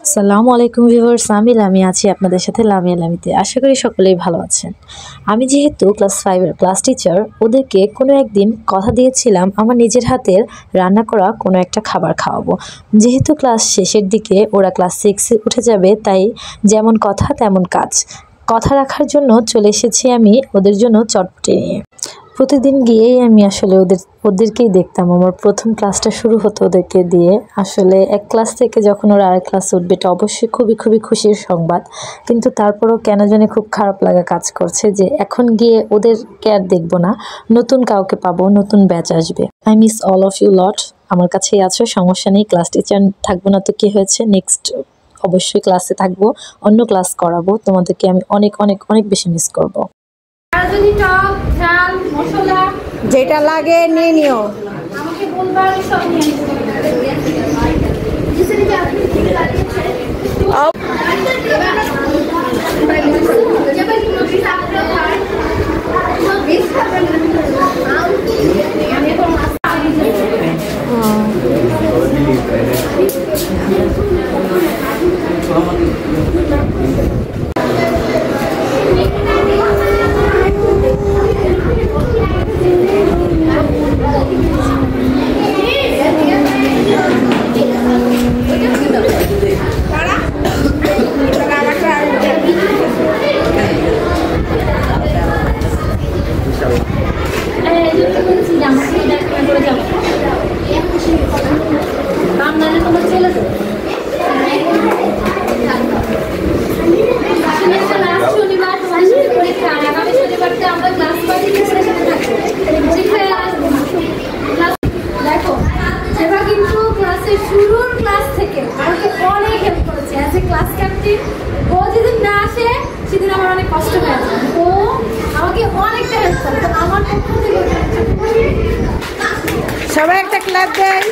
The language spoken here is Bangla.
আসসালামু আলাইকুম ভিউয়ার্স, আমি লামি আছি আপনাদের সাথে লামিয়া লামিতে। আশা করি সকলেই ভালো আছেন। আমি যেহেতু ক্লাস 5 এর ক্লাস টিচার, ওদেরকে কোনো একদিন কথা দিয়েছিলাম আমার নিজের হাতের রান্না করা কোনো একটা খাবার খাওয়াবো। যেহেতু ক্লাস শেষের দিকে ওরা ক্লাস 6 এ উঠে যাবে, তাই যেমন কথা তেমন কাজ। কথা রাখার জন্য চলে এসেছি আমি ওদের জন্য চটপটি নিয়ে। প্রতিদিন গিয়েই আমি আসলে ওদেরকেই দেখতাম। আমার প্রথম ক্লাসটা শুরু হতো ওদেরকে দিয়ে। আসলে এক ক্লাস থেকে যখন ওরা আরেক ক্লাস উঠবে, এটা অবশ্যই খুবই খুবই খুশির সংবাদ। কিন্তু তারপরেও কেন জানি খুব খারাপ লাগা কাজ করছে যে এখন গিয়ে ওদেরকে আর দেখবো না, নতুন কাউকে পাবো, নতুন ব্যাচ আসবে। I miss all of you lot. আমার কাছেই আছো, সমস্যা নেই। ক্লাস টিচার থাকবো না তো কি হয়েছে, নেক্সট অবশ্যই ক্লাসে থাকবো, অন্য ক্লাস করাবো। তোমাদেরকে আমি অনেক অনেক অনেক বেশি মিস করবো। যেটা লাগে নিয়ে নিও। আমাকে বলবা, আমি সব নিয়ে শুরুর ক্লাস থেকে আমাকে অনেক হেল্প করেছে অ্যাজ এ ক্লাস ক্যাপ্টেন। ও যেদিন না আসে সেদিন আমার অনেক কষ্ট হয়ে যায়। ও আমাকে অনেকটা হেল্প করে। আমার পক্ষ থেকে সবাই একটা ক্লাপ দেয়।